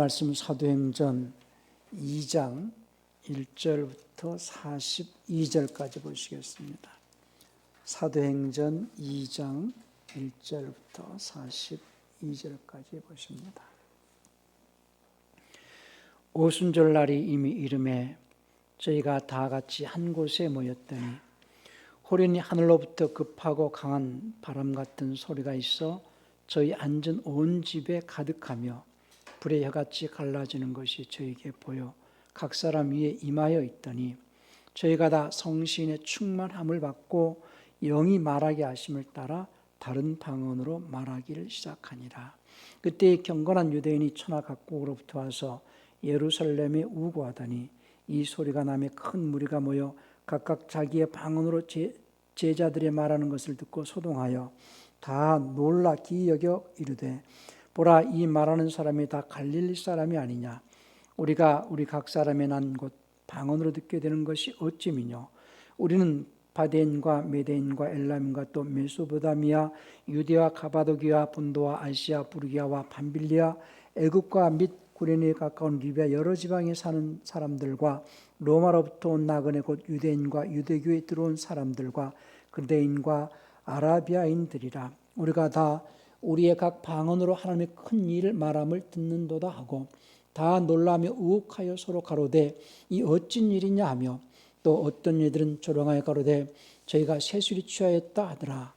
말씀 사도행전 2장 1절부터 42절까지 보시겠습니다. 사도행전 2장 1절부터 42절까지 보십니다. 오순절날이 이미 이름에 저희가 다 같이 한 곳에 모였더니 호련히 하늘로부터 급하고 강한 바람 같은 소리가 있어 저희 앉은 온 집에 가득하며 불의 혀같이 갈라지는 것이 저에게 보여 각 사람 위에 임하여 있더니 저희가 다 성신의 충만함을 받고 영이 말하게 하심을 따라 다른 방언으로 말하기를 시작하니라. 그때 경건한 유대인이 천하 각국으로부터 와서 예루살렘에 우고하더니 이 소리가 나며 큰 무리가 모여 각각 자기의 방언으로 제자들의 말하는 것을 듣고 소동하여 다 놀라 기이 여겨 이르되 보라, 이 말하는 사람이 다 갈릴리 사람이 아니냐? 우리가 우리 각 사람의 난 곳 방언으로 듣게 되는 것이 어찌미뇨? 우리는 바데인과 메데인과 엘람과 또 메소포타미아, 유대와 가바도기아, 본도와 아시아, 부르기아와 밤빌리아, 애굽과 및 구레네에 가까운 리비아 여러 지방에 사는 사람들과 로마로부터 온 나그네 곧 유대인과 유대교에 들어온 사람들과 그레인과 아라비아인들이라. 우리가 다 우리의 각 방언으로 하나님의 큰 일을 말함을 듣는도다 하고 다 놀라며 우혹하여 서로 가로되 이 어찐 일이냐 하며 또 어떤 이들은 조롱하여 가로되 저희가 세술이 취하였다 하더라.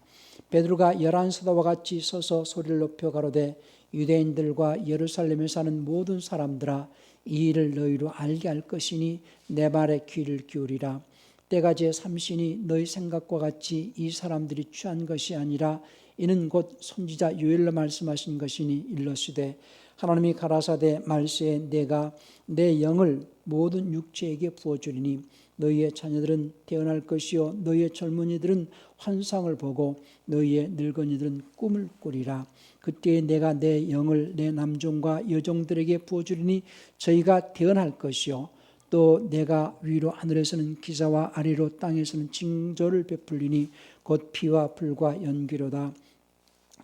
베드로가 11사도와 같이 서서 소리를 높여 가로되 유대인들과 예루살렘에 사는 모든 사람들아, 이 일을 너희로 알게 할 것이니 내 말에 귀를 기울이라. 때가 제 삼시니 너희 생각과 같이 이 사람들이 취한 것이 아니라 이는 곧 선지자 요엘로 말씀하신 것이니 일러시되 하나님이 가라사대 말세에 내가 내 영을 모든 육체에게 부어주리니 너희의 자녀들은 태어날 것이요 너희의 젊은이들은 환상을 보고 너희의 늙은이들은 꿈을 꾸리라. 그때에 내가 내 영을 내 남종과 여종들에게 부어주리니 저희가 태어날 것이요 또 내가 위로 하늘에서는 기사와 아래로 땅에서는 징조를 베풀리니 곧 피와 불과 연기로다.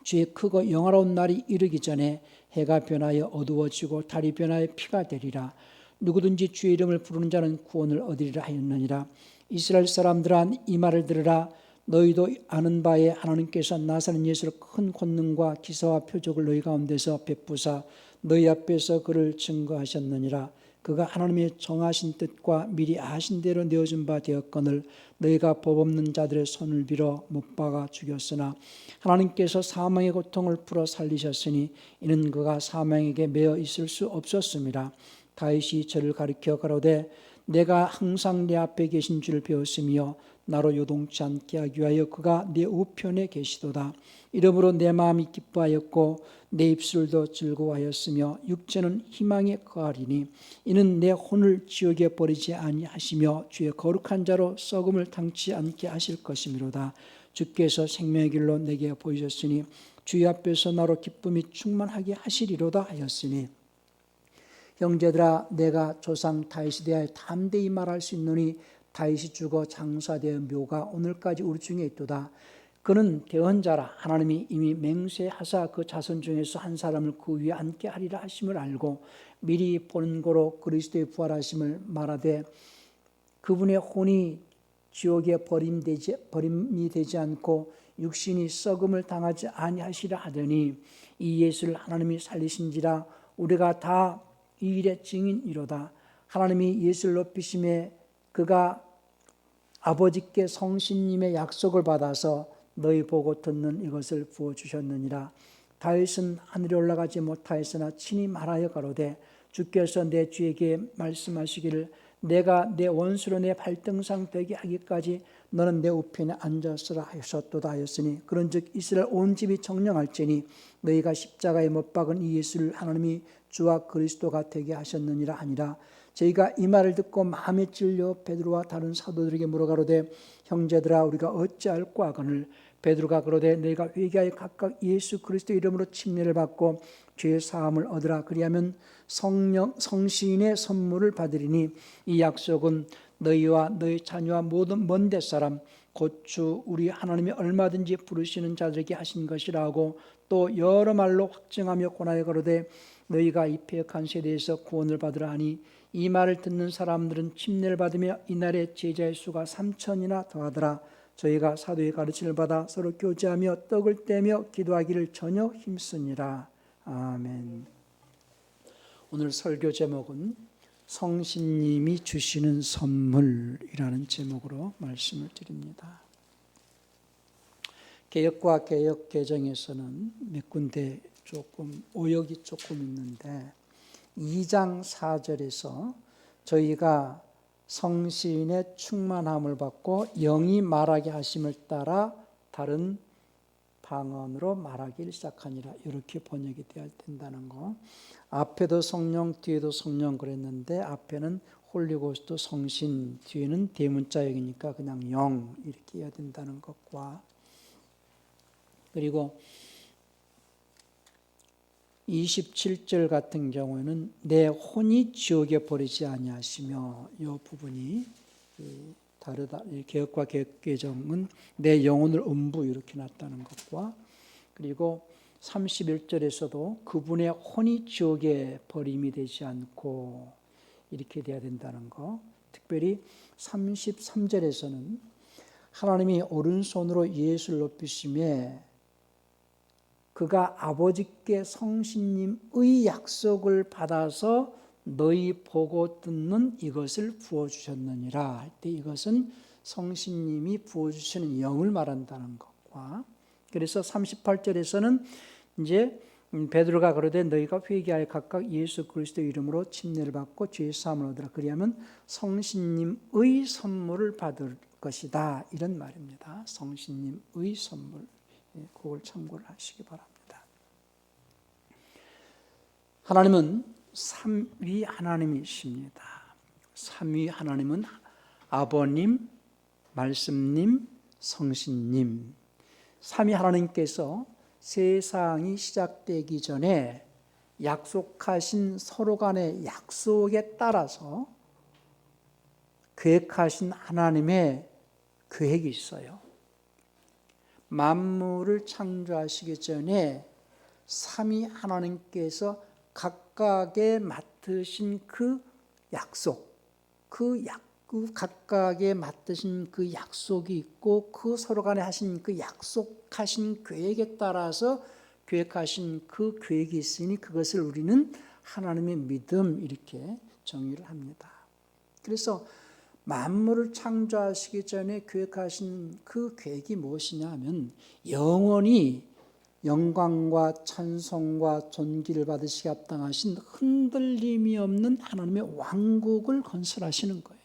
주의 크고 영화로운 날이 이르기 전에 해가 변하여 어두워지고 달이 변하여 피가 되리라. 누구든지 주의 이름을 부르는 자는 구원을 얻으리라 하였느니라. 이스라엘 사람들아, 이 말을 들으라. 너희도 아는 바에 하나님께서 나사렛 예수를 큰 권능과 기사와 표적을 너희 가운데서 베푸사 너희 앞에서 그를 증거하셨느니라. 그가 하나님의 정하신 뜻과 미리 아신 대로 내어준 바 되었거늘 너희가 법 없는 자들의 손을 빌어 못 박아 죽였으나 하나님께서 사망의 고통을 풀어 살리셨으니 이는 그가 사망에게 매어 있을 수 없었습니다. 다윗이 저를 가리켜 가로되 내가 항상 내 앞에 계신 줄을 배웠으며 나로 요동치 않게 하기 위하여 그가 내 우편에 계시도다. 이러므로 내 마음이 기뻐하였고 내 입술도 즐거워하였으며 육체는 희망에 거하리니 이는 내 혼을 지옥에 버리지 아니하시며 주의 거룩한 자로 썩음을 당치 않게 하실 것이미로다. 주께서 생명의 길로 내게 보이셨으니 주의 앞에서 나로 기쁨이 충만하게 하시리로다 하였으니 형제들아, 내가 조상 다윗에 대하여 담대히 말할 수 있노니 다윗이 죽어 장사되어 묘가 오늘까지 우리 중에 있도다. 그는 대언자라. 하나님이 이미 맹세하사 그 자손 중에서 한 사람을 그 위에 앉게 하리라 하심을 알고 미리 보는 고로 그리스도의 부활하심을 말하되 그분의 혼이 지옥에 버림이 되지 않고 육신이 썩음을 당하지 아니하시라 하더니 이 예수를 하나님이 살리신지라. 우리가 다 이 일의 증인이로다. 하나님이 예수를 높이심에 그가 아버지께 성신님의 약속을 받아서 너희 보고 듣는 이것을 부어주셨느니라. 다윗은 하늘에 올라가지 못하였으나 친히 말하여 가로되 주께서 내 주에게 말씀하시기를 내가 내 원수로 내 발등상 되게 하기까지 너는 내 우편에 앉았으라 하셨도다 하였으니 그런즉 이스라엘 온 집이 정령할지니 너희가 십자가에 못 박은 이 예수를 하나님이 주와 그리스도가 되게 하셨느니라 하니라. 저희가 이 말을 듣고 마음에 찔려 베드로와 다른 사도들에게 물어가로되 형제들아, 우리가 어찌할꼬 하거늘 베드로가 그러되 너희가 회개하여 각각 예수 그리스도 이름으로 침례를 받고 죄의 사함을 얻으라. 그리하면 성신의 선물을 받으리니 이 약속은 너희와 너희 자녀와 모든 먼데 사람 곧 주 우리 하나님이 얼마든지 부르시는 자들에게 하신 것이라 하고 또 여러 말로 확증하며 권하여 가로되 너희가 이 패역한 세대에서 구원을 받으라 하니 이 말을 듣는 사람들은 침례를 받으며 이날의 제자의 수가 3,000이나 더하더라. 저희가 사도의 가르침을 받아 서로 교제하며 떡을 떼며 기도하기를 전혀 힘쓰니라. 아멘. 오늘 설교 제목은 성신님이 주시는 선물이라는 제목으로 말씀을 드립니다. 개역과 개역 개정에서는 몇 군데 조금 오역이 조금 있는데 2장 4절에서 저희가 성신의 충만함을 받고 영이 말하게 하심을 따라 다른 방언으로 말하기를 시작하니라, 이렇게 번역이 되어야 된다는 거. 앞에도 성령 뒤에도 성령 그랬는데 앞에는 홀리고스트 성신, 뒤에는 대문자역이니까 그냥 영 이렇게 해야 된다는 것과, 그리고 27절 같은 경우에는 내 혼이 지옥에 버리지 아니하시며, 이 부분이 다르다. 개역과 개역 개정은 내 영혼을 음부 이렇게 놨다는 것과, 그리고 31절에서도 그분의 혼이 지옥에 버림이 되지 않고 이렇게 돼야 된다는 것. 특별히 33절에서는 하나님이 오른손으로 예수를 높이심에 그가 아버지께 성신님의 약속을 받아서 너희 보고 듣는 이것을 부어주셨느니라 할 때 이것은 성신님이 부어주시는 영을 말한다는 것과, 그래서 38절에서는 이제 베드로가 그러되 너희가 회개하여 각각 예수 그리스도의 이름으로 침례를 받고 죄 사함을 얻으라. 그리하면 성신님의 선물을 받을 것이다, 이런 말입니다. 성신님의 선물, 그걸 참고를 하시기 바랍니다. 하나님은 삼위 하나님이십니다. 삼위 하나님은 아버님, 말씀님, 성신님. 삼위 하나님께서 세상이 시작되기 전에 약속하신 서로 간의 약속에 따라서 계획하신 하나님의 계획이 있어요. 만물을 창조하시기 전에 삼위 하나님께서 각각의 맡으신 그 약속, 각각의 맡으신 그 약속이 있고 그 서로 간에 하신 그 약속하신 계획에 따라서 계획하신 그 계획이 있으니 그것을 우리는 하나님의 믿음 이렇게 정의를 합니다. 그래서 만물을 창조하시기 전에 계획하신 그 계획이 무엇이냐 하면 영원히 영광과 찬송과 존귀를 받으시기 합당하신 흔들림이 없는 하나님의 왕국을 건설하시는 거예요.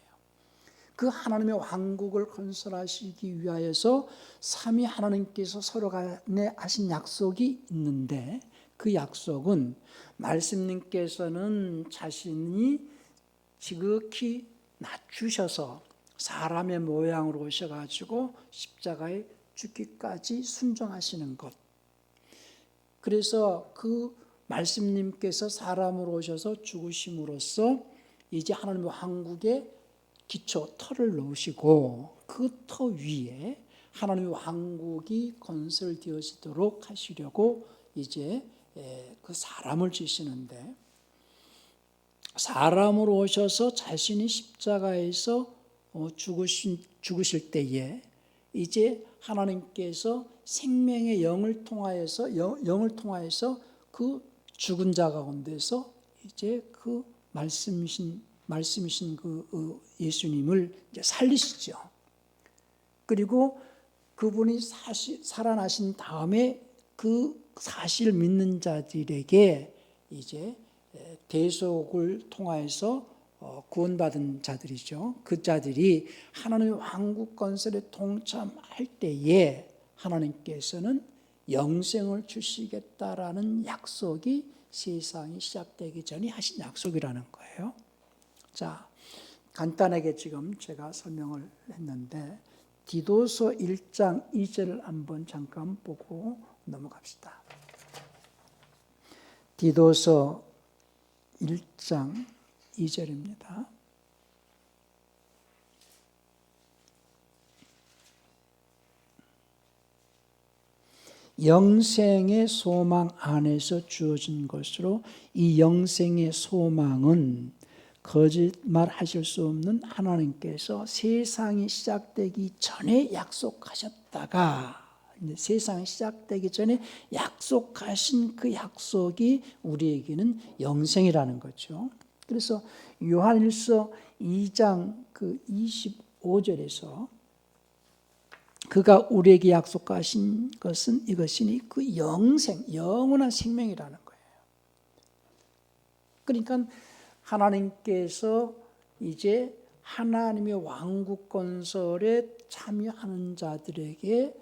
그 하나님의 왕국을 건설하시기 위하여서 삼위 하나님께서 서로 간에 하신 약속이 있는데, 그 약속은 말씀님께서는 자신이 지극히 낮추셔서 사람의 모양으로 오셔가지고 십자가에 죽기까지 순종하시는 것. 그래서 그 말씀님께서 사람으로 오셔서 죽으심으로써 이제 하나님의 왕국의 기초, 터를 놓으시고 그 터 위에 하나님의 왕국이 건설되어지도록 하시려고 이제 그 사람을 주시는데, 사람으로 오셔서 자신이 십자가에서 죽으실 때에 이제 하나님께서 생명의 영을 통하여서 그 죽은 자 가운데서 이제 그 말씀이신 그 예수님을 이제 살리시죠. 그리고 그분이 살아나신 다음에 그 사실을 믿는 자들에게 이제 대속을 통하여서 구원받은 자들이죠. 그 자들이 하나님의 왕국 건설에 동참할 때에 하나님께서는 영생을 주시겠다라는 약속이 세상이 시작되기 전에 하신 약속이라는 거예요. 자, 간단하게 지금 제가 설명을 했는데 디도서 1장 2절을 한번 잠깐 보고 넘어갑시다. 디도서 1장 2절입니다. 영생의 소망 안에서 주어진 것으로 이 영생의 소망은 거짓말하실 수 없는 하나님께서 세상이 시작되기 전에 약속하셨다가 세상이 시작되기 전에 약속하신 그 약속이 우리에게는 영생이라는 거죠. 그래서 요한일서 2장 25절에서 그가 우리에게 약속하신 것은 이것이니 그 영생, 영원한 생명이라는 거예요. 그러니까 하나님께서 이제 하나님의 왕국 건설에 참여하는 자들에게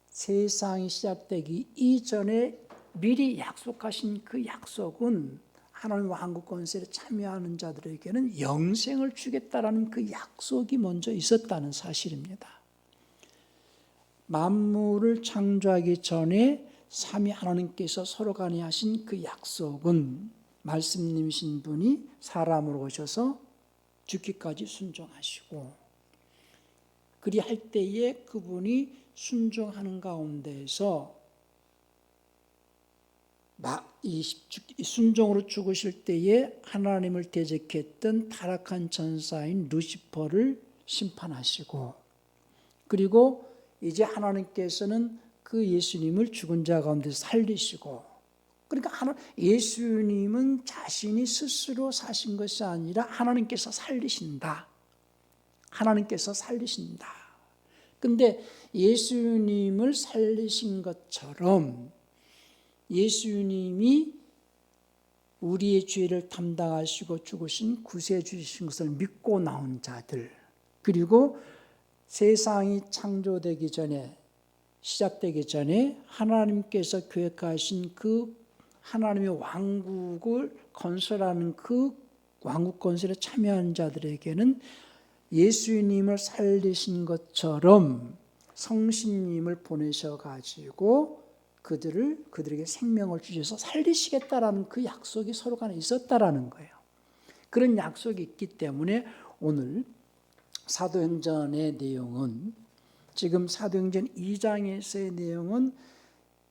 세상이 시작되기 이전에 미리 약속하신 그 약속은 하나님 왕국 건설에 참여하는 자들에게는 영생을 주겠다라는 그 약속이 먼저 있었다는 사실입니다. 만물을 창조하기 전에 삼위 하나님께서 서로 간에 하신 그 약속은 말씀님이신 분이 사람으로 오셔서 죽기까지 순종하시고 그리할 때에 그분이 순종하는 가운데에서 이 순종으로 죽으실 때에 하나님을 대적했던 타락한 천사인 루시퍼를 심판하시고 그리고 이제 하나님께서는 그 예수님을 죽은 자 가운데서 살리시고 그러니까 예수님은 자신이 스스로 사신 것이 아니라 하나님께서 살리신다. 하나님께서 살리신다. 근데 예수님을 살리신 것처럼 예수님이 우리의 죄를 담당하시고 죽으신 구세주 주신 것을 믿고 나온 자들 그리고 세상이 창조되기 전에 시작되기 전에 하나님께서 계획하신 그 하나님의 왕국을 건설하는 그 왕국 건설에 참여한 자들에게는 예수님을 살리신 것처럼 성신님을 보내셔가지고 그들에게 생명을 주셔서 살리시겠다라는 그 약속이 서로 간에 있었다라는 거예요. 그런 약속이 있기 때문에 오늘 사도행전의 내용은 지금 사도행전 2장에서의 내용은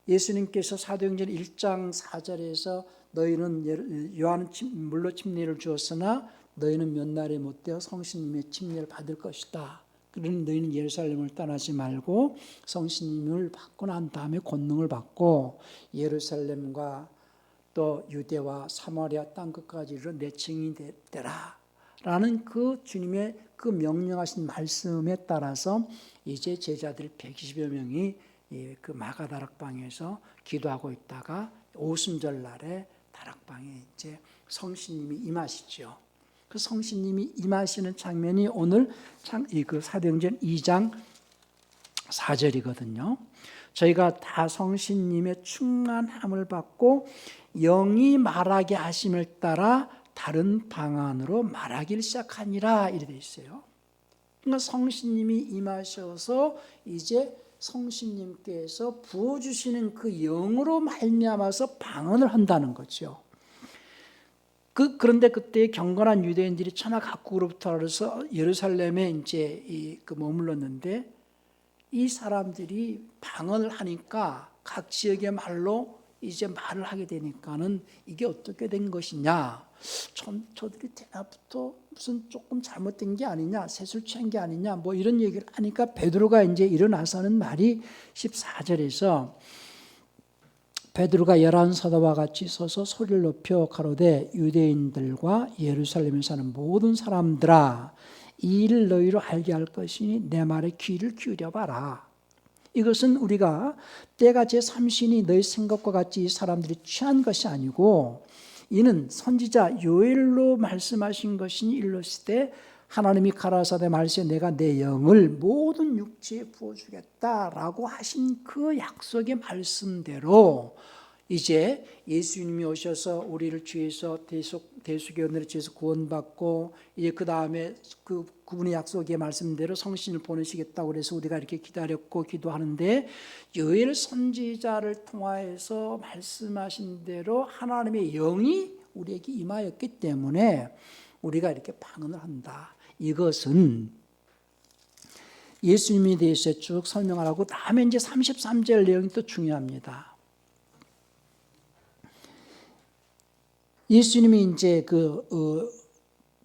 예수님께서 사도행전 1장 4절에서 너희는 요한은 물로 침례를 주었으나 너희는 몇 날에 못되어 성신님의 침례를 받을 것이다. 그러니 너희는 예루살렘을 떠나지 말고 성신님을 받고 난 다음에 권능을 받고 예루살렘과 또 유대와 사마리아 땅끝까지 이르러 내 증인이 되라 라는 그 주님의 그 명령하신 말씀에 따라서 이제 제자들 120여 명이 그 마가 다락방에서 기도하고 있다가 오순절 날에 다락방에 이제 성신님이 임하시죠. 그 성신님이 임하시는 장면이 오늘 그 사도행전 2장 4절이거든요. 저희가 다 성신님의 충만함을 받고 영이 말하게 하심을 따라 다른 방언으로 말하기를 시작하니라 이렇게 되어 있어요. 그러니까 성신님이 임하셔서 이제 성신님께서 부어주시는 그 영으로 말미암아서 방언을 한다는 거죠. 그런데 그때 경건한 유대인들이 천하 각국으로부터 와서 예루살렘에 이제 머물렀는데 이 사람들이 방언을 하니까 각 지역의 말로 이제 말을 하게 되니까는 이게 어떻게 된 것이냐? 저들이 대낮부터 무슨 조금 잘못된 게 아니냐, 새술 취한 게 아니냐, 뭐 이런 얘기를 하니까 베드로가 이제 일어나서는 말이 14절에서 베드로가 11 사도와 같이 서서 소리를 높여 가로되 유대인들과 예루살렘에 사는 모든 사람들아 이 일을 너희로 알게 할 것이니 내 말에 귀를 기울여 봐라. 이것은 우리가 때가 제3신이 너희 생각과 같이 이 사람들이 취한 것이 아니고 이는 선지자 요엘로 말씀하신 것이니 일렀을 하나님이 가라사대 말세 내가 내 영을 모든 육체에 부어주겠다라고 하신 그 약속의 말씀대로 이제 예수님이 오셔서 우리를 죄에서 대속의 죄에서 구원받고 이제 그 다음에 그분의 약속의 말씀대로 성신을 보내시겠다고 그래서 우리가 이렇게 기다렸고 기도하는데 요엘 선지자를 통하여서 말씀하신 대로 하나님의 영이 우리에게 임하였기 때문에 우리가 이렇게 방언을 한다. 이것은 예수님에 대해서 쭉 설명을 하고 다음에 이제 33절 내용이 또 중요합니다. 예수님이 이제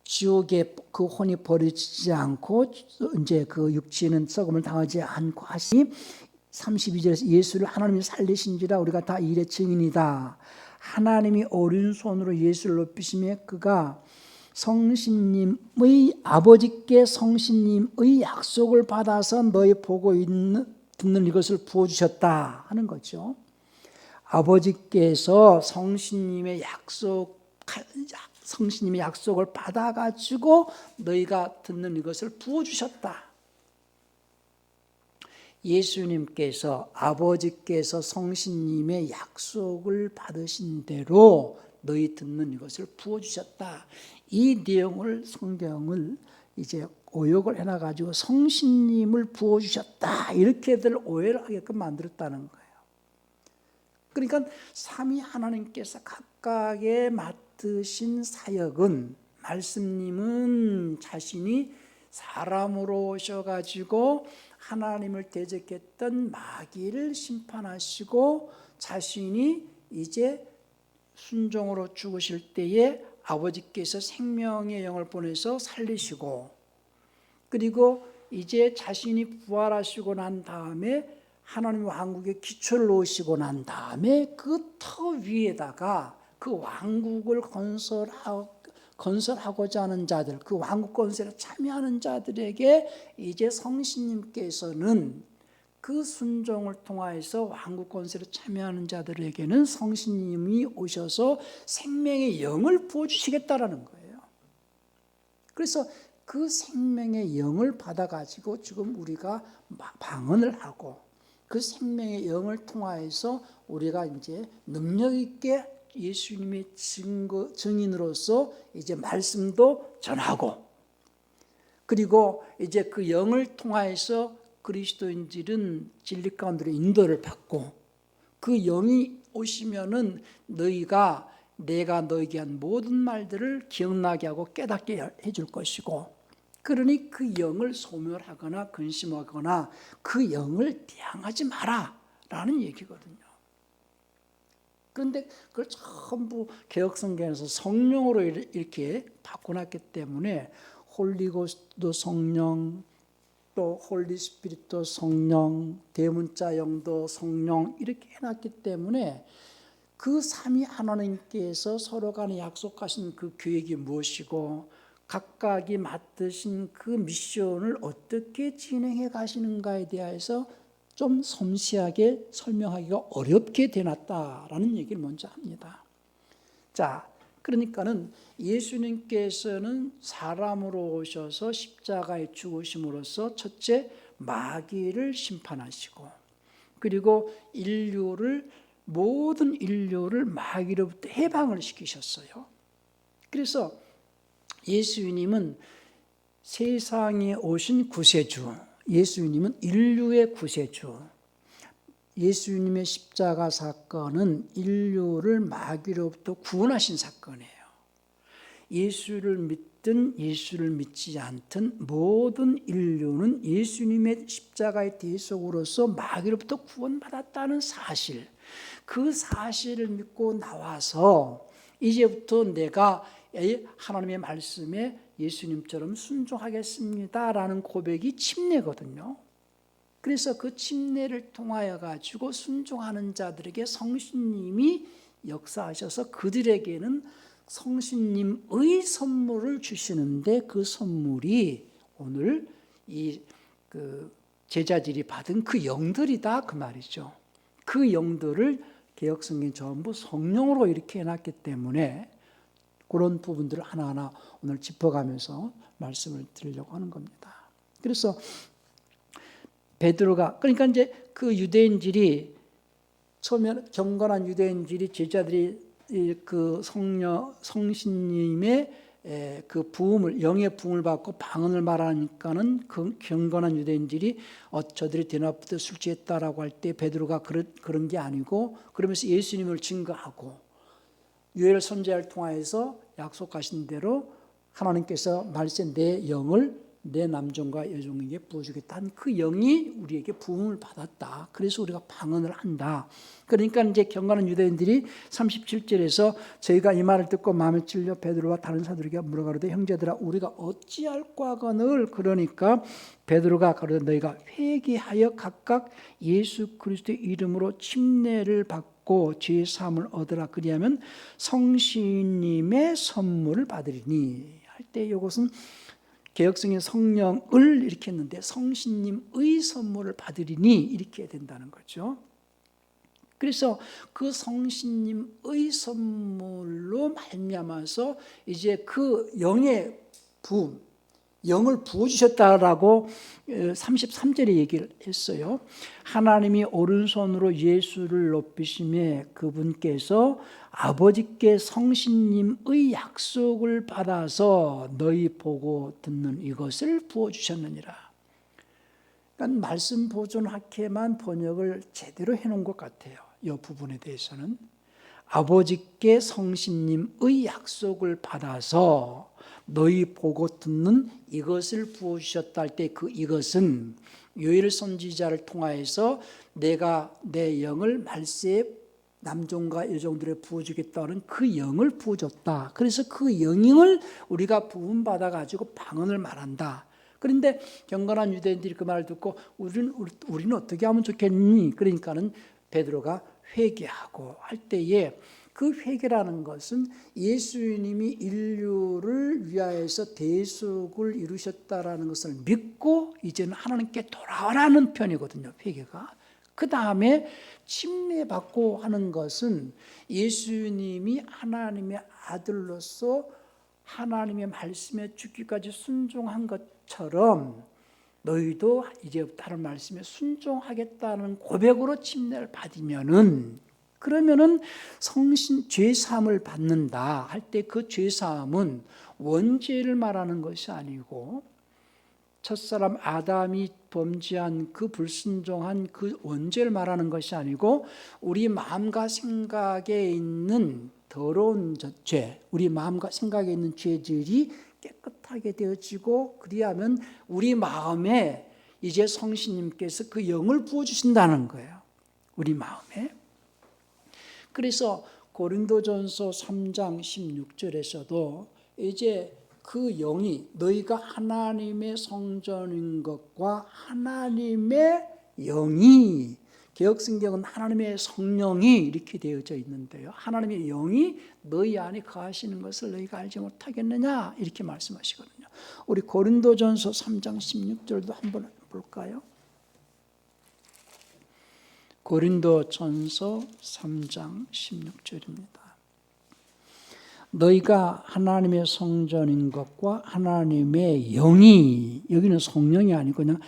지옥에 그 혼이 버리지 않고 이제 그 육체는 썩음을 당하지 않고 하시니 32절에서 예수를 하나님이 살리신지라 우리가 다 일의 증인이다. 하나님이 오른손으로 예수를 높이시며 그가 성신님의 아버지께 성신님의 약속을 받아서 너희 보고 듣는 이것을 부어주셨다 하는 거죠. 아버지께서 성신님의 약속을 받아가지고 너희가 듣는 이것을 부어주셨다. 예수님께서 아버지께서 성신님의 약속을 받으신 대로 너희 듣는 이것을 부어주셨다. 이 내용을 성경을 이제 오역을 해놔가지고 성신님을 부어주셨다 이렇게들 오해를 하게끔 만들었다는 거예요. 그러니까 삼위 하나님께서 각각의 맡으신 사역은 말씀님은 자신이 사람으로 오셔가지고 하나님을 대적했던 마귀를 심판하시고 자신이 이제 순종으로 죽으실 때에 아버지께서 생명의 영을 보내서 살리시고 그리고 이제 자신이 부활하시고 난 다음에 하나님 왕국의 기초를 놓으시고 난 다음에 그 터 위에다가 그 왕국을 건설하고자 하는 자들, 그 왕국 건설에 참여하는 자들에게 이제 성신님께서는 그 순종을 통하여서 왕국 건설에 참여하는 자들에게는 성신님이 오셔서 생명의 영을 부어주시겠다라는 거예요. 그래서 그 생명의 영을 받아가지고 지금 우리가 방언을 하고 그 생명의 영을 통하여서 우리가 이제 능력 있게 예수님의 증인으로서 이제 말씀도 전하고 그리고 이제 그 영을 통하여서 그리스도인들은 진리 가운데로 인도를 받고 그 영이 오시면은 너희가 내가 너에게 한 모든 말들을 기억나게 하고 깨닫게 해줄 것이고 그러니 그 영을 소멸하거나 근심하거나 그 영을 대항하지 마라 라는 얘기거든요. 그런데 그걸 전부 개혁성경에서 성령으로 이렇게 바꿔놨기 때문에 홀리고스도 성령, 또 홀리스피릿도 성령, 대문자 영도 성령 이렇게 해놨기 때문에 그 삼위 하나님께서 서로 간에 약속하신 그 계획이 무엇이고 각각이 맡으신 그 미션을 어떻게 진행해 가시는가에 대해서 좀 섬세하게 설명하기가 어렵게 되놨다라는 얘기를 먼저 합니다. 자, 그러니까는 예수님께서는 사람으로 오셔서 십자가에 죽으심으로써 첫째 마귀를 심판하시고 그리고 모든 인류를 마귀로부터 해방을 시키셨어요. 그래서 예수님은 세상에 오신 구세주, 예수님은 인류의 구세주, 예수님의 십자가 사건은 인류를 마귀로부터 구원하신 사건이에요. 예수를 믿든 예수를 믿지 않든 모든 인류는 예수님의 십자가의 대속으로서 마귀로부터 구원받았다는 사실, 그 사실을 믿고 나와서 이제부터 내가 하나님의 말씀에 예수님처럼 순종하겠습니다라는 고백이 침례거든요. 그래서 그 침례를 통하여 가지고 순종하는 자들에게 성신님이 역사하셔서 그들에게는 성신님의 선물을 주시는데 그 선물이 오늘 그 제자들이 받은 그 영들이다 그 말이죠. 그 영들을 개역성경 전부 성령으로 이렇게 해놨기 때문에 그런 부분들을 하나하나 오늘 짚어가면서 말씀을 드리려고 하는 겁니다. 그래서 베드로가 그러니까 이제 그 유대인들이 처음에 경건한 유대인들이 제자들이 그 성신님의 그 부음을 영의 부음을 받고 방언을 말하니까는 그 경건한 유대인들이 저들이 대낮부터 술 취했다라고 할 때 베드로가 그런 게 아니고 그러면서 예수님을 증거하고 유엘 선지자를 통하여서 약속하신 대로 하나님께서 말씀 내 영을 내 남종과 여종에게 부어주겠다. 그 영이 우리에게 부음을 받았다. 그래서 우리가 방언을 한다. 그러니까 이제 경건한 유대인들이 37절에서 저희가 이 말을 듣고 마음에 찔려 베드로와 다른 사도에게 물어가로되 형제들아 우리가 어찌할까 하거늘. 그러니까 베드로가 가로되 너희가 회개하여 각각 예수 그리스도의 이름으로 침례를 받고 죄 사함을 얻으라. 그리하면 성신님의 선물을 받으리니 할 때 이것은 개역성의 성령을 이렇게 했는데 성신님의 선물을 받으리니 이렇게 된다는 거죠. 그래서 그 성신님의 선물로 말미암아서 이제 그 영의 부음, 영을 부어주셨다라고 33절에 얘기를 했어요. 하나님이 오른손으로 예수를 높이심에 그분께서 아버지께 성신님의 약속을 받아서 너희 보고 듣는 이것을 부어주셨느니라. 그러니까 말씀 보존학회만 번역을 제대로 해놓은 것 같아요. 이 부분에 대해서는 아버지께 성신님의 약속을 받아서 너희 보고 듣는 이것을 부어주셨다 할 때 그 이것은 요엘 선지자를 통하여서 내가 내 영을 말세에 남종과 여종들에 부어주겠다는 그 영을 부어줬다. 그래서 그 영을 우리가 부음받아 가지고 방언을 말한다. 그런데 경건한 유대인들이 그 말을 듣고 우리는 어떻게 하면 좋겠니? 그러니까는 베드로가 회개하고 할 때에 그 회개라는 것은 예수님이 인류를 위하여서 대속을 이루셨다라는 것을 믿고 이제는 하나님께 돌아오라는 편이거든요. 회개가. 그 다음에 침례받고 하는 것은 예수님이 하나님의 아들로서 하나님의 말씀에 죽기까지 순종한 것처럼 너희도 이제 다른 말씀에 순종하겠다는 고백으로 침례를 받으면은 그러면은 성신 죄사함을 받는다 할 때 그 죄사함은 원죄를 말하는 것이 아니고 첫사람 아담이 범죄한 그 불순종한 그 원죄를 말하는 것이 아니고 우리 마음과 생각에 있는 더러운 죄, 우리 마음과 생각에 있는 죄들이 깨끗하게 되어지고 그리하면 우리 마음에 이제 성신님께서 그 영을 부어주신다는 거예요. 우리 마음에. 그래서 고린도전서 3장 16절에서도 이제 그 영이 너희가 하나님의 성전인 것과 하나님의 영이 개역성경은 하나님의 성령이 이렇게 되어져 있는데요. 하나님의 영이 너희 안에 거하시는 것을 너희가 알지 못하겠느냐 이렇게 말씀하시거든요. 우리 고린도전서 3장 16절도 한번 볼까요? 고린도전서 3장 16절입니다. 너희가 하나님의 성전인 것과 하나님의 영이, 여기는 성령이 아니고 그냥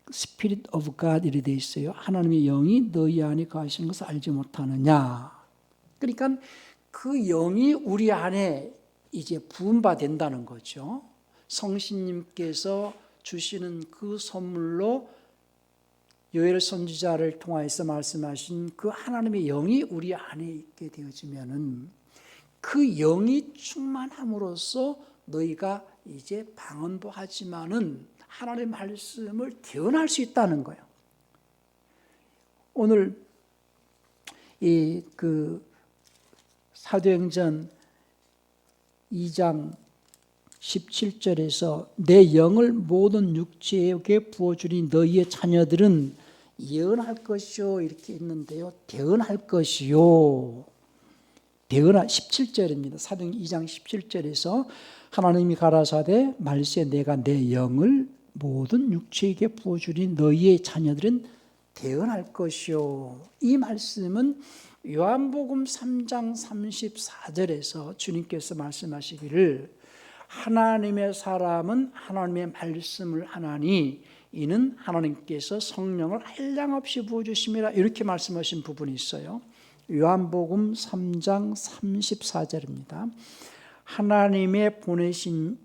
Spirit of God 이렇게 되어 있어요. 하나님의 영이 너희 안에 거하시는 것을 알지 못하느냐. 그러니까 그 영이 우리 안에 이제 부음받는다는 거죠. 성신님께서 주시는 그 선물로 요엘 선지자를 통해서 말씀하신 그 하나님의 영이 우리 안에 있게 되어지면은 그 영이 충만함으로써 너희가 이제 방언도 하지만은 하나님의 말씀을 대언할 수 있다는 거예요. 오늘 이 그 사도행전 2장 17절에서 내 영을 모든 육체에게 부어주니 너희의 자녀들은 예언할 것이요 이렇게 있는데요. 대언할 것이요. 대언할 17절입니다. 사도행전 2장 17절에서 하나님이 가라사대 말세 내가 내 영을 모든 육체에게 부어주니 너희의 자녀들은 대언할 것이요. 이 말씀은 요한복음 3장 34절에서 주님께서 말씀하시기를 하나님의 사람은 하나님의 말씀을 하나니 이는 하나님께서 성령을 한량없이 부어주심이라 이렇게 말씀하신 부분이 있어요. 요한복음 3장 34절입니다. 하나님의 보내신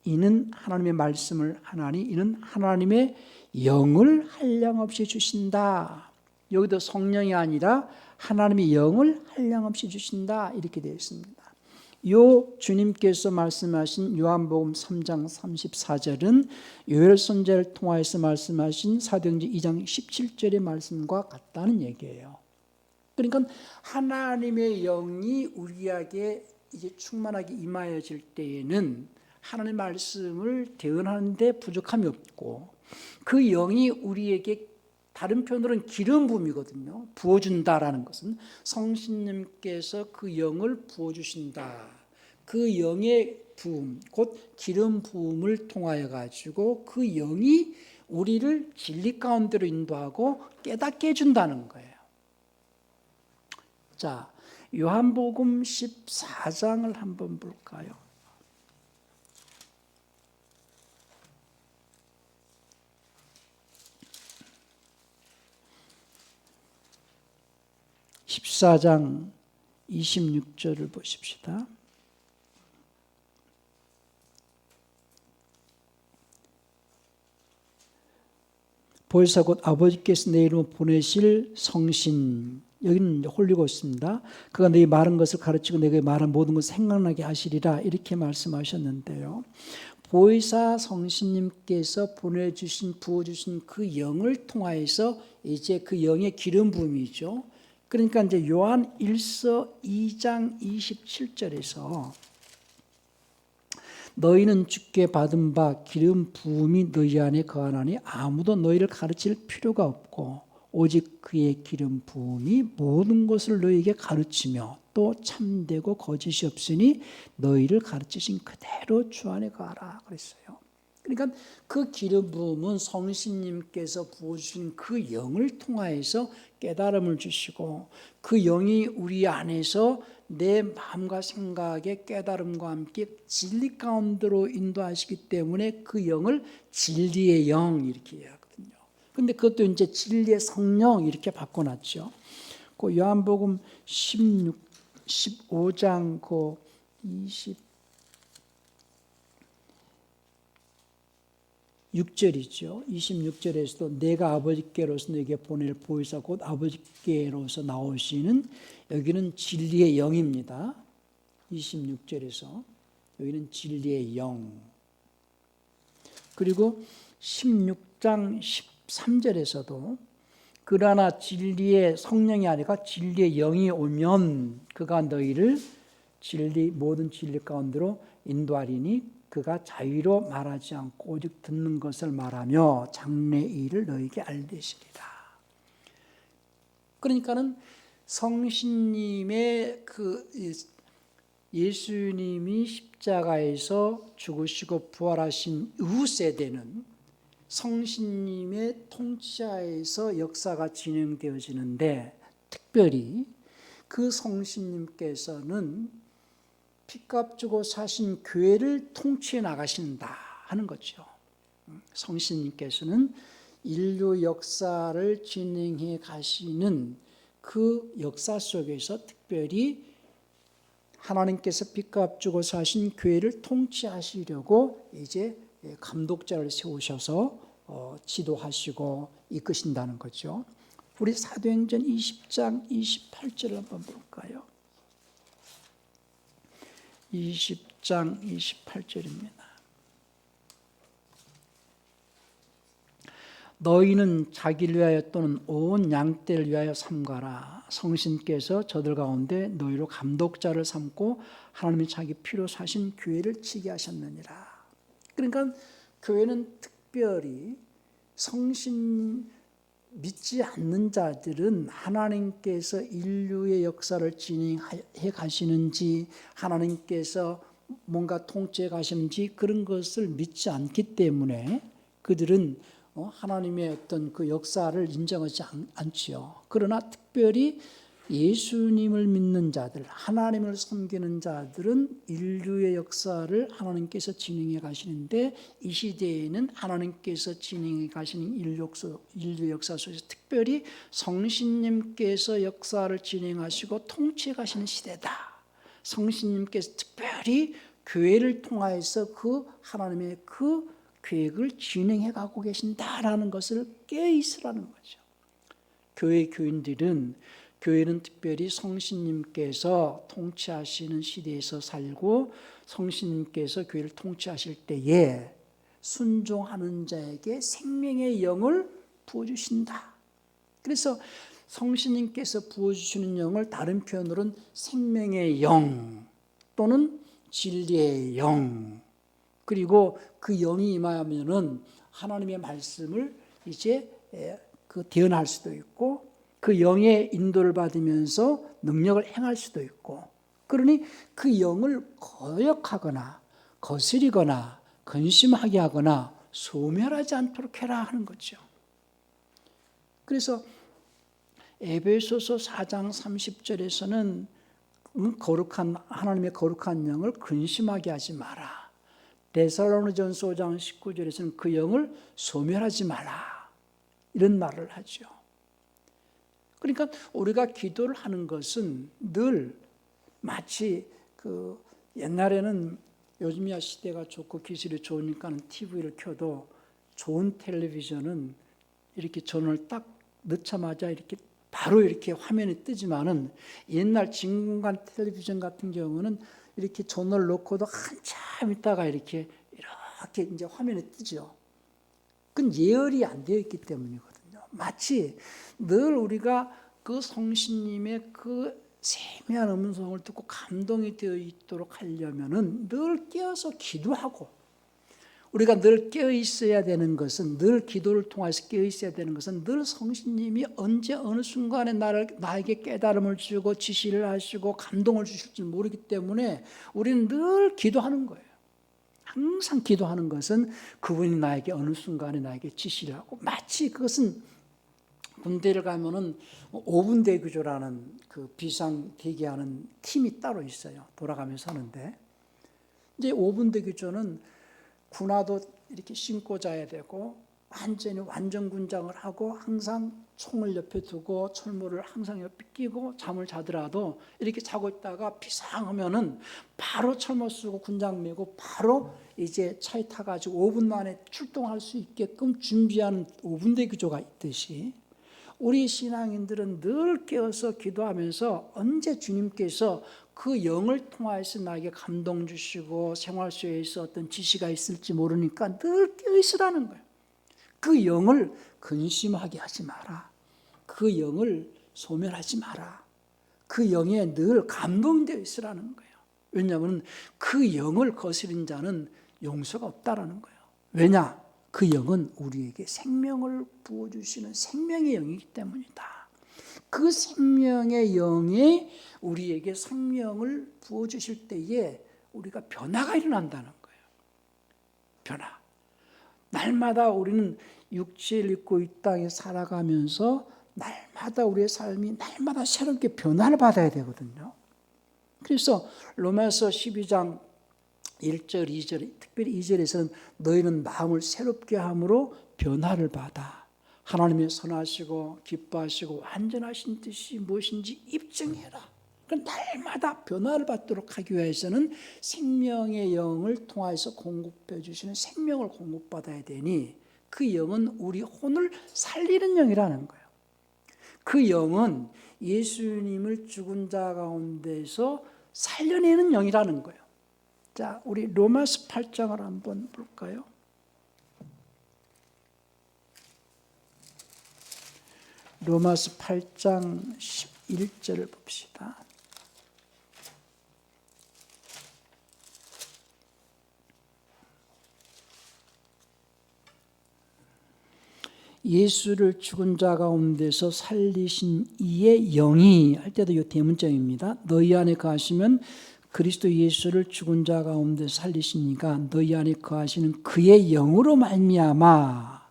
이는 하나님의 말씀을 하나니 이는 하나님의 영을 한량없이 주신다. 여기도 성령이 아니라 하나님의 영을 한량없이 주신다 이렇게 되어 있습니다. 요 주님께서 말씀하신 요한복음 3장 34절은 요엘 선지자를 통하여서 말씀하신 사도행전 2장 17절의 말씀과 같다는 얘기예요. 그러니까 하나님의 영이 우리에게 이제 충만하게 임하여질 때에는 하나님의 말씀을 대언하는데 부족함이 없고, 그 영이 우리에게, 다른 표현으로는 기름 부음이거든요. 부어준다라는 것은 성신님께서 그 영을 부어주신다. 그 영의 부음, 곧 기름 부음을 통하여 가지고 그 영이 우리를 진리 가운데로 인도하고 깨닫게 해준다는 거예요. 자, 요한복음 14장을 한번 볼까요? (14장) 26절을 보십시다. 보혜사 곧 아버지께서 내 이름으로 보내실 성신, 여기는 홀리고스입니다. 그가 너희 말한 것을 가르치고 내가 말한 모든 것을 생각나게 하시리라, 이렇게 말씀하셨는데요. 보혜사 성신님께서 부어주신 그 영을 통하여서 이제 그 영의 기름 부음이죠. 그러니까 이제 요한 1서 2장 27절에서 너희는 주께 받은 바 기름 부음이 너희 안에 거하나니 아무도 너희를 가르칠 필요가 없고 오직 그의 기름 부음이 모든 것을 너희에게 가르치며 또 참되고 거짓이 없으니 너희를 가르치신 그대로 주 안에 거하라 그랬어요. 그러니까 그 기름 부음은 성신님께서 부어주신 그 영을 통하여서 깨달음을 주시고, 그 영이 우리 안에서 내 마음과 생각의 깨달음과 함께 진리 가운데로 인도하시기 때문에 그 영을 진리의 영 이렇게 이야기하거든요. 그런데 그것도 이제 진리의 성령 이렇게 바꿔놨죠. 그 요한복음 15장 그 26절이죠. 26절에서도 내가 아버지께로서 너에게 보낼 보혜사 곧 아버지께로서 나오시는, 여기는 진리의 영입니다. 26절에서 여기는 진리의 영. 그리고 16장 13절에서도 그러나 진리의 성령이 아니라 진리의 영이 오면 그가 너희를 모든 진리 가운데로 인도하리니 그가 자유로 말하지 않고 오직 듣는 것을 말하며 장래의 일을 너희에게 알리시리라. 그러니까는 성신님의 그 예수님이 십자가에서 죽으시고 부활하신 이후 세대는 성신님의 통치하에서 역사가 진행되어지는데, 특별히 그 성신님께서는 피값 주고 사신 교회를 통치해 나가신다 하는 거죠. 성신님께서는 인류 역사를 진행해 가시는 그 역사 속에서 특별히 하나님께서 피값 주고 사신 교회를 통치하시려고 이제 감독자를 세우셔서 지도하시고 이끄신다는 거죠. 우리 사도행전 20장 28절을 한번 볼까요? 20장 28절입니다. 너희는 자기를 위하여 또는 온 양떼를 위하여 삼가라. 성신께서 저들 가운데 너희로 감독자를 삼고 하나님이 자기 피로 사신 교회를 치게 하셨느니라. 그러니까 교회는 특별히 성신 믿지 않는 자들은 하나님께서 인류의 역사를 진행해 가시는지, 하나님께서 뭔가 통치해 가시는지 그런 것을 믿지 않기 때문에 그들은 하나님의 어떤 그 역사를 인정하지 않지요. 그러나 특별히 예수님을 믿는 자들, 하나님을 섬기는 자들은 인류의 역사를 하나님께서 진행해 가시는데, 이 시대에는 하나님께서 진행해 가시는 인류 역사 속에서 특별히 성신님께서 역사를 진행하시고 통치해 가시는 시대다. 성신님께서 특별히 교회를 통하여서 그 하나님의 그 계획을 진행해 가고 계신다라는 것을 깨어 있으라는 거죠. 교회 교인들은 교회는 특별히 성신님께서 통치하시는 시대에서 살고 성신님께서 교회를 통치하실 때에 순종하는 자에게 생명의 영을 부어주신다. 그래서 성신님께서 부어주시는 영을 다른 표현으로는 생명의 영 또는 진리의 영, 그리고 그 영이 임하면은 하나님의 말씀을 이제 대언할 수도 있고 그 영의 인도를 받으면서 능력을 행할 수도 있고, 그러니 그 영을 거역하거나 거스리거나 근심하게 하거나 소멸하지 않도록 해라 하는 거죠. 그래서 에베소서 4장 30절에서는 거룩한 하나님의 거룩한 영을 근심하게 하지 마라. 데살로니전서 5장 19절에서는 그 영을 소멸하지 마라, 이런 말을 하죠. 그러니까 우리가 기도를 하는 것은 늘 마치 옛날에는 요즘이야 시대가 좋고 기술이 좋으니까 TV를 켜도 좋은 텔레비전은 이렇게 전원을 딱 넣자마자 이렇게 바로 이렇게 화면이 뜨지만은 옛날 진공관 텔레비전 같은 경우는 이렇게 전원을 놓고도 한참 있다가 이렇게 이제 화면이 뜨죠. 그건 예열이 안 되어 있기 때문이거든요. 마치 늘 우리가 그 성신님의 그 세미한 음성을 듣고 감동이 되어 있도록 하려면은 늘 깨어서 기도하고, 우리가 늘 깨어 있어야 되는 것은, 늘 기도를 통해서 깨어 있어야 되는 것은 늘 성신님이 언제 어느 순간에 나에게 깨달음을 주고 지시를 하시고 감동을 주실지 모르기 때문에 우리는 늘 기도하는 거예요. 항상 기도하는 것은 그분이 나에게 어느 순간에 나에게 지시를 하고, 마치 그것은 군대를 가면은 5분 대기조라는 그 비상 대기하는 팀이 따로 있어요. 돌아가면서 하는데, 이제 5분 대기조는 군화도 이렇게 신고 자야 되고 완전히 완전군장을 하고 항상 총을 옆에 두고 철모를 항상 옆에 끼고 잠을 자더라도 이렇게 자고 있다가 비상하면은 바로 철모 쓰고 군장 메고 바로 이제 차에 타가지고 5분 만에 출동할 수 있게끔 준비하는 5분 대기조가 있듯이, 우리 신앙인들은 늘 깨어서 기도하면서 언제 주님께서 그 영을 통해서 나에게 감동 주시고 생활 속에서 어떤 지시가 있을지 모르니까 늘 깨어 있으라는 거예요. 그 영을 근심하게 하지 마라. 그 영을 소멸하지 마라. 그 영에 늘 감동되어 있으라는 거예요. 왜냐하면 그 영을 거스린 자는 용서가 없다라는 거예요. 왜냐? 그 영은 우리에게 생명을 부어주시는 생명의 영이기 때문이다. 그 생명의 영이 우리에게 생명을 부어주실 때에 우리가 변화가 일어난다는 거예요. 변화. 날마다 우리는 육체를 입고 이 땅에 살아가면서 날마다 우리의 삶이 날마다 새롭게 변화를 받아야 되거든요. 그래서 로마서 12장 1절, 2절, 특별히 2절에서는 너희는 마음을 새롭게 함으로 변화를 받아 하나님의 선하시고 기뻐하시고 완전하신 뜻이 무엇인지 입증해라. 그러니까 날마다 변화를 받도록 하기 위해서는 생명의 영을 통해서 공급해 주시는 생명을 공급받아야 되니, 그 영은 우리 혼을 살리는 영이라는 거예요. 그 영은 예수님을 죽은 자 가운데서 살려내는 영이라는 거예요. 자, 우리 로마서 8장을 한번 볼까요? 로마서 8장 11절을 봅시다. 예수를 죽은 자 가운데서 살리신 이의 영이 할 때도 이 대문자입니다. 너희 안에 거하시면 그리스도 예수를 죽은 자 가운데 살리시니까 너희 안에 거하시는 그의 영으로 말미암아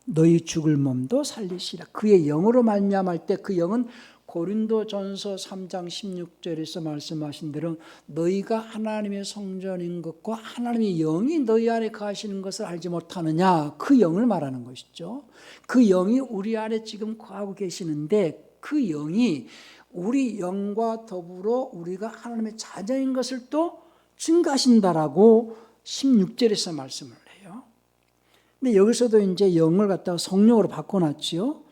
너희 죽을 몸도 살리시라. 그의 영으로 말미암아 할 때 그 영은 고린도전서 3장 16절에서 말씀하신 대로 너희가 하나님의 성전인 것과 하나님의 영이 너희 안에 거하시는 것을 알지 못하느냐, 그 영을 말하는 것이죠. 그 영이 우리 안에 지금 거하고 계시는데 그 영이 우리 영과 더불어 우리가 하나님의 자녀인 것을 또 증가하신다라고 16절에서 말씀을 해요. 근데 여기서도 이제 영을 갖다가 성령으로 바꿔놨지요.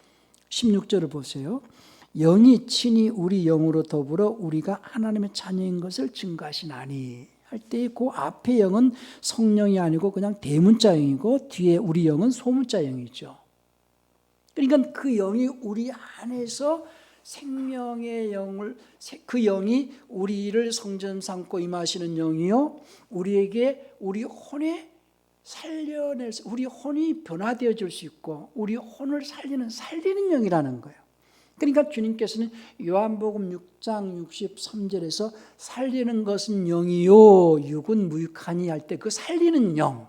16절을 보세요. 영이 친히 우리 영으로 더불어 우리가 하나님의 자녀인 것을 증거하시나니 할 때 그 앞에 영은 성령이 아니고 그냥 대문자 영이고 뒤에 우리 영은 소문자 영이죠. 그러니까 그 영이 우리 안에서 생명의 영을, 그 영이 우리를 성전 삼고 임하시는 영이요, 우리에게 우리 혼에 살려낼, 우리 혼이 변화되어질 수 있고 우리 혼을 살리는 영이라는 거예요. 그러니까 주님께서는 요한복음 6장 63절에서 살리는 것은 영이요 육은 무익하니 할 때 그 살리는 영,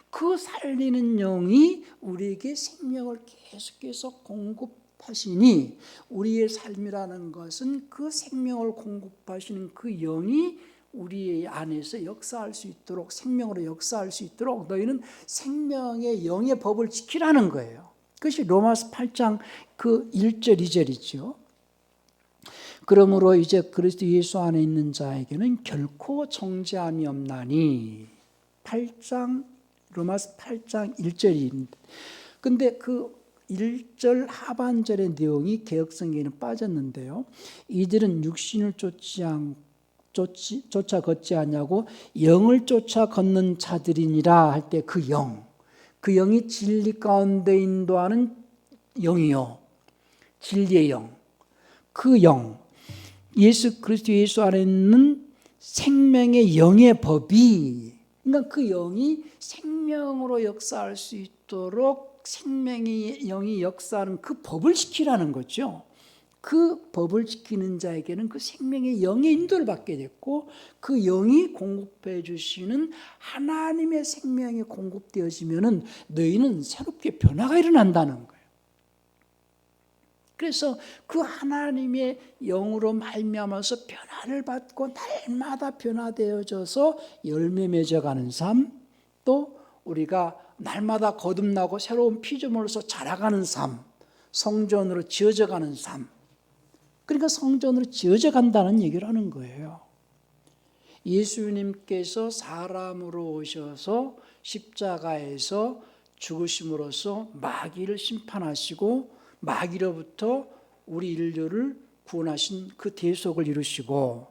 그 살리는 영이 우리에게 생명을 계속해서 공급하시니 우리의 삶이라는 것은 그 생명을 공급하시는 그 영이 우리 안에서 역사할 수 있도록, 생명으로 역사할 수 있도록 너희는 생명의 영의 법을 지키라는 거예요. 그것이 로마서 8장 그 1절 2절이죠. 그러므로 이제 그리스도 예수 안에 있는 자에게는 결코 정죄함이 없나니, 로마서 8장 1절입니다. 근데 그 1절 하반절의 내용이 개역성경에는 빠졌는데요. 이들은 육신을 쫓아 걷지 않냐고 영을 쫓아 걷는 자들이니라 할 때 그 영, 그 영이 진리 가운데 인도하는 영이요, 진리의 영, 그 영, 예수 그리스도 예수 안에 있는 생명의 영의 법이, 그러니까 그 영이 생명으로 역사할 수 있도록 생명의 영이 역사하는 그 법을 지키라는 거죠. 그 법을 지키는 자에게는 그 생명의 영의 인도를 받게 됐고 그 영이 공급해 주시는 하나님의 생명이 공급되어지면은 너희는 새롭게 변화가 일어난다는 거예요. 그래서 그 하나님의 영으로 말미암아서 변화를 받고 날마다 변화되어져서 열매 맺어가는 삶, 또 우리가 날마다 거듭나고 새로운 피조물로서 자라가는 삶, 성전으로 지어져가는 삶, 그러니까 성전으로 지어져 간다는 얘기를 하는 거예요. 예수님께서 사람으로 오셔서 십자가에서 죽으심으로써 마귀를 심판하시고 마귀로부터 우리 인류를 구원하신 그 대속을 이루시고,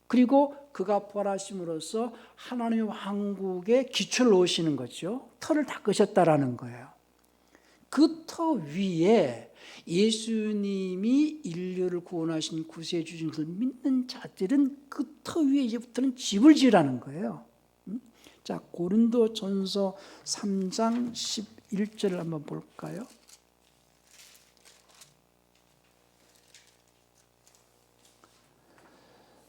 그리고 그가 부활하심으로써 하나님의 왕국의 기초를 놓으시는 거죠. 터를 닦으셨다라는 거예요. 그 터 위에 예수님이 인류를 구원하신 구세주신 것을 믿는 자들은 그 터 위에 이제부터는 집을 지으라는 거예요. 자, 고린도전서 3장 11절을 한번 볼까요?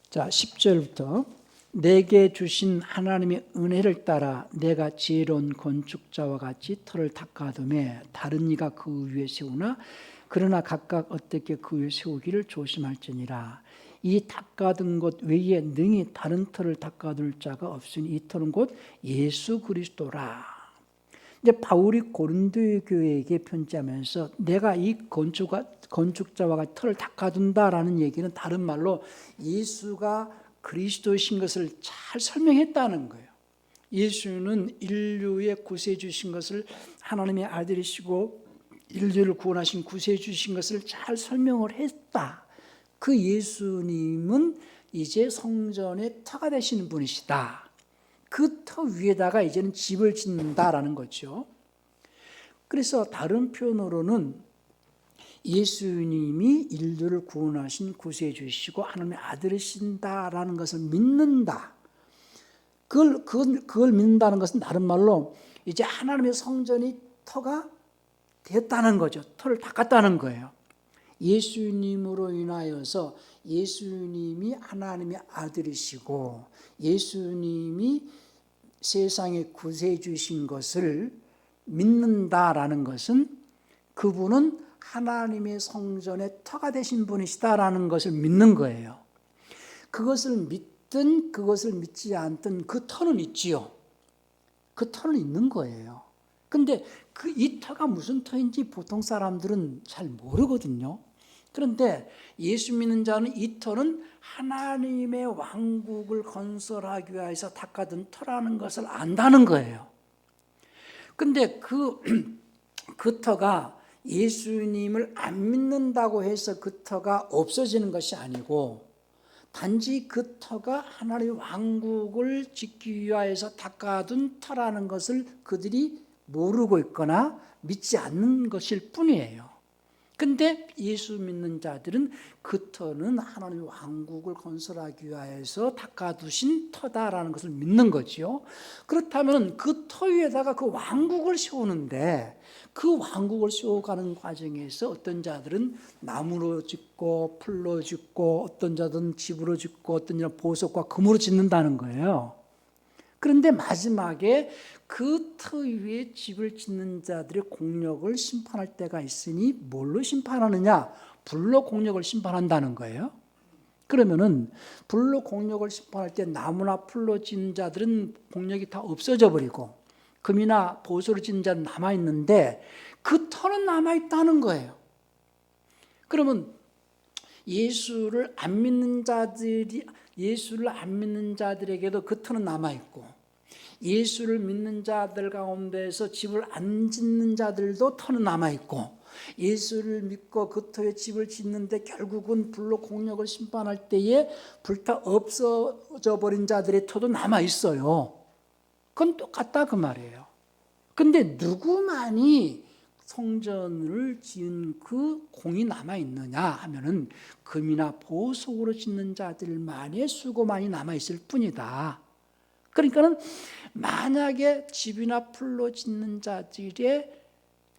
자, 10절부터 내게 주신 하나님의 은혜를 따라 내가 지혜로운 건축자와 같이 터를 닦아두매 다른 이가 그 위에 세우나 그러나 각각 어떻게 그 위에 세우기를 조심할지니라. 이 닦아둔 것 외에 능히 다른 터를 닦아둘 자가 없으니 이 터는 곧 예수 그리스도라. 이제 바울이 고린도 교회에게 편지하면서 내가 이 건축자와 같이 터를 닦아둔다라는 얘기는 다른 말로 예수가 그리스도이신 것을 잘 설명했다는 거예요. 예수는 인류의 구세주신 것을, 하나님의 아들이시고 인류를 구원하신 구세주신 것을 잘 설명을 했다. 그 예수님은 이제 성전의 터가 되시는 분이시다. 그 터 위에다가 이제는 집을 짓는다라는 거죠. 그래서 다른 표현으로는 예수님이 인류를 구원하신 구세주시고 하나님의 아들이신다라는 것을 믿는다. 그걸 믿는다는 것은 다른 말로 이제 하나님의 성전이 터가 됐다는 거죠. 터를 닦았다는 거예요. 예수님으로 인하여서 예수님이 하나님의 아들이시고 예수님이 세상에 구세주신 것을 믿는다라는 것은 그분은 하나님의 성전의 터가 되신 분이시다라는 것을 믿는 거예요. 그것을 믿든 그것을 믿지 않든 그 터는 있지요. 그 터는 있는 거예요. 근데 이 터가 무슨 터인지 보통 사람들은 잘 모르거든요. 그런데 예수 믿는 자는 이 터는 하나님의 왕국을 건설하기 위해서 닦아둔 터라는 것을 안다는 거예요. 근데 그 터가 예수님을 안 믿는다고 해서 그 터가 없어지는 것이 아니고 단지 그 터가 하나님의 왕국을 짓기 위하여서 닦아둔 터라는 것을 그들이 모르고 있거나 믿지 않는 것일 뿐이에요. 근데 예수 믿는 자들은 그 터는 하나님의 왕국을 건설하기 위하여서 닦아두신 터다라는 것을 믿는 거지요. 그렇다면 그 터 위에다가 그 왕국을 세우는데 그 왕국을 세워가는 과정에서 어떤 자들은 나무로 짓고 풀로 짓고 어떤 자들은 집으로 짓고 어떤 자들은 보석과 금으로 짓는다는 거예요. 그런데 마지막에 그 터 위에 집을 짓는 자들의 공력을 심판할 때가 있으니 뭘로 심판하느냐? 불로 공력을 심판한다는 거예요. 그러면은 불로 공력을 심판할 때 나무나 풀로 짓는 자들은 공력이 다 없어져 버리고 금이나 보석으로 짓는 자는 남아있는데 그 터는 남아있다는 거예요. 그러면 예수를 안 믿는 자들에게도 그 터는 남아있고 예수를 믿는 자들 가운데서 집을 안 짓는 자들도 터는 남아있고 예수를 믿고 그 터에 집을 짓는데 결국은 불로 공력을 심판할 때에 불타 없어져 버린 자들의 터도 남아있어요. 그건 똑같다 그 말이에요. 근데 누구만이 성전을 지은 그 공이 남아있느냐 하면은 금이나 보석으로 짓는 자들만의 수고만이 남아있을 뿐이다. 그러니까는 만약에 집이나 풀로 짓는 자들의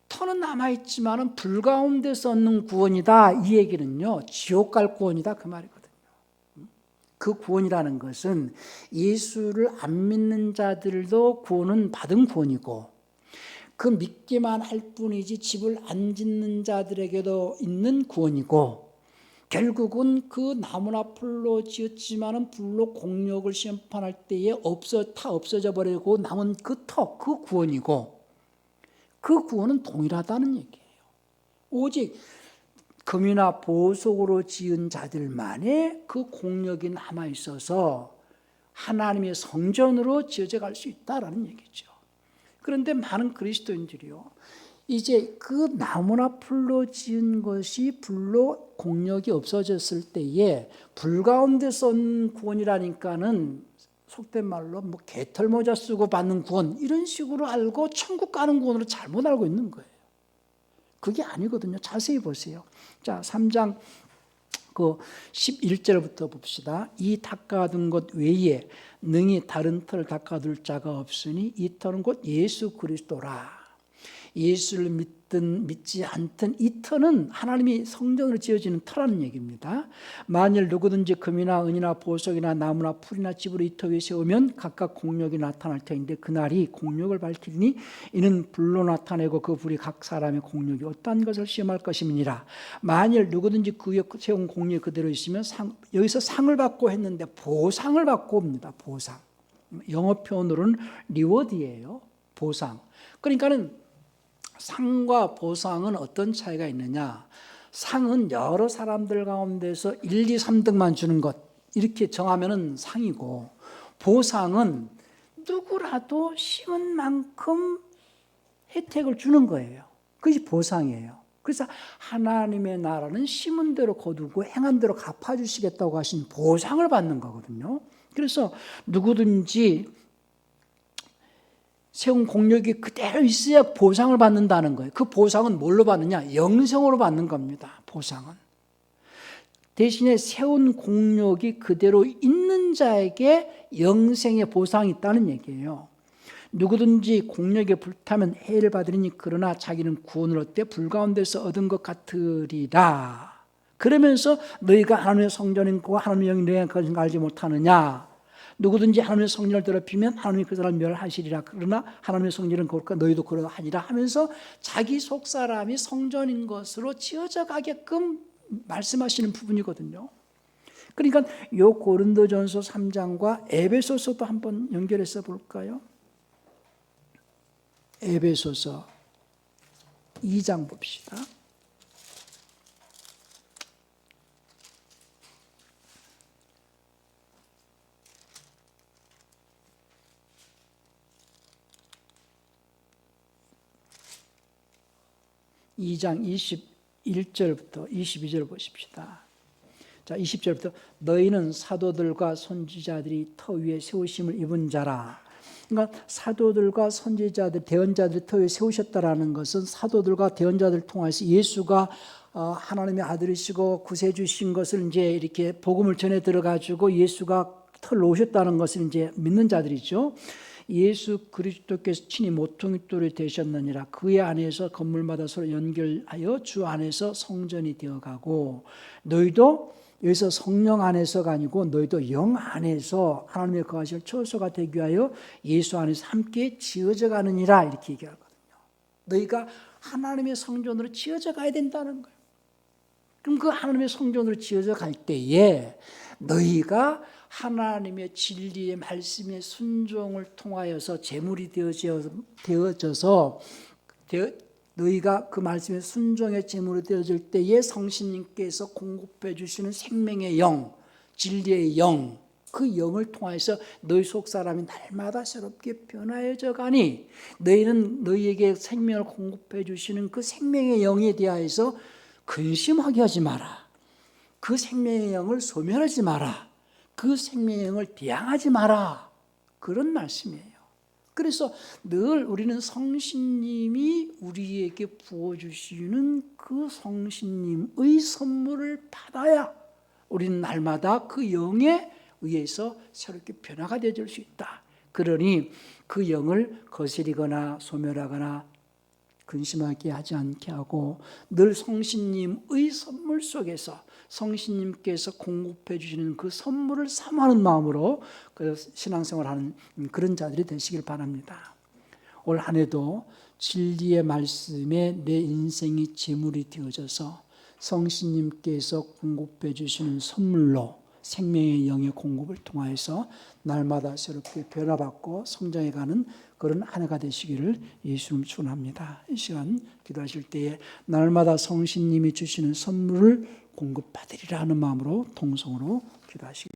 터는 남아있지만은 불 가운데서 얻는 구원이다. 이 얘기는요, 지옥 갈 구원이다. 그 말이거든요. 그 구원이라는 것은 예수를 안 믿는 자들도 구원은 받은 구원이고 그 믿기만 할 뿐이지 집을 안 짓는 자들에게도 있는 구원이고 결국은 그 나무나 풀로 지었지만은 불로 공력을 심판할 때에 다 없어져 버리고 남은 그 구원이고 그 구원은 동일하다는 얘기예요. 오직 금이나 보석으로 지은 자들만의 그 공력이 남아 있어서 하나님의 성전으로 지어져 갈 수 있다라는 얘기죠. 그런데 많은 그리스도인들이요, 이제 그 나무나 풀로 지은 것이 불로 공력이 없어졌을 때에 불 가운데서 얻는 구원이라니까는 속된 말로 뭐 개털모자 쓰고 받는 구원 이런 식으로 알고 천국 가는 구원으로 잘못 알고 있는 거예요. 그게 아니거든요. 자세히 보세요. 자, 3장 그 11절부터 봅시다. 이 닦아둔 것 외에 능히 다른 터를 닦아둘 자가 없으니 이 터는 곧 예수 그리스도라. 예수를 믿지 않든 이 터는 하나님이 성전으로 지어지는 터라는 얘기입니다. 만일 누구든지 금이나 은이나 보석이나 나무나 풀이나 집으로 이 터 위에 세우면 각각 공력이 나타날 터인데 그날이 공력을 밝히니 이는 불로 나타내고 그 불이 각 사람의 공력이 어떠한 것을 시험할 것임이니라. 만일 누구든지 그 위에 세운 공력이 그대로 있으면 여기서 상을 받고 했는데 보상을 받고 옵니다. 보상. 영어 표현으로는 리워드예요. 보상. 그러니까는 상과 보상은 어떤 차이가 있느냐? 상은 여러 사람들 가운데서 1, 2, 3등만 주는 것 이렇게 정하면 상이고 보상은 누구라도 심은 만큼 혜택을 주는 거예요. 그것이 보상이에요. 그래서 하나님의 나라는 심은 대로 거두고 행한 대로 갚아주시겠다고 하신 보상을 받는 거거든요. 그래서 누구든지 세운 공력이 그대로 있어야 보상을 받는다는 거예요. 그 보상은 뭘로 받느냐? 영생으로 받는 겁니다. 보상은. 대신에 세운 공력이 그대로 있는 자에게 영생의 보상이 있다는 얘기예요. 누구든지 공력에 불타면 해를 받으리니 그러나 자기는 구원을 얻되 불 가운데서 얻은 것 같으리라. 그러면서 너희가 하나님의 성전이고 하나님의 영이 너희가 그것을 알지 못하느냐. 누구든지 하나님의 성전을 더럽히면 하나님이 그 사람을 멸하시리라. 그러나 하나님의 성전은 거룩하고 너희도 그러하니라 하면서 자기 속사람이 성전인 것으로 지어져 가게끔 말씀하시는 부분이거든요. 그러니까 이 고린도전서 3장과 에베소서도 한번 연결해서 볼까요? 에베소서 2장 봅시다. 2장 21절부터 22절 보십시다. 자, 20절부터 너희는 사도들과 선지자들이 터 위에 세우심을 입은 자라. 그러니까 사도들과 선지자들, 대언자들 터 위에 세우셨다라는 것은 사도들과 대언자들 통해서 예수가 하나님의 아들이시고 구세주신 것을 이제 이렇게 복음을 전해 들어가지고 예수가 털 놓으셨다는 것을 이제 믿는 자들이죠. 예수 그리스도께서 친히 모퉁이돌이 되셨느니라. 그의 안에서 건물마다 서로 연결하여 주 안에서 성전이 되어가고 너희도 여기서 성령 안에서가 아니고 너희도 영 안에서 하나님의 거하실 처소가 되기 위하여 예수 안에서 함께 지어져 가느니라 이렇게 얘기하거든요. 너희가 하나님의 성전으로 지어져 가야 된다는 거예요. 그럼 그 하나님의 성전으로 지어져 갈 때에 너희가 하나님의 진리의 말씀의 순종을 통하여서 제물이 되어져서 너희가 그 말씀의 순종의 제물이 되어질 때에 성신님께서 공급해 주시는 생명의 영, 진리의 영, 그 영을 통해서 너희 속 사람이 날마다 새롭게 변화해져 가니 너희는 너희에게 생명을 공급해 주시는 그 생명의 영에 대하여서 근심하게 하지 마라. 그 생명의 영을 소멸하지 마라. 그 생명의 영을 대항하지 마라. 그런 말씀이에요. 그래서 늘 우리는 성신님이 우리에게 부어주시는 그 성신님의 선물을 받아야 우리는 날마다 그 영에 의해서 새롭게 변화가 되어질 수 있다. 그러니 그 영을 거스리거나 소멸하거나 근심하게 하지 않게 하고 늘 성신님의 선물 속에서 성신님께서 공급해 주시는 그 선물을 사모하는 마음으로 그 신앙생활하는 그런 자들이 되시길 바랍니다. 올 한 해도 진리의 말씀에 내 인생이 제물이 되어져서 성신님께서 공급해 주시는 선물로 생명의 영의 공급을 통하여서 날마다 새롭게 변화받고 성장해가는 그런 한 해가 되시기를 예수님 축원합니다. 이 시간 기도하실 때에 날마다 성신님이 주시는 선물을 공급받으리라 하는 마음으로 통성으로 기도하시기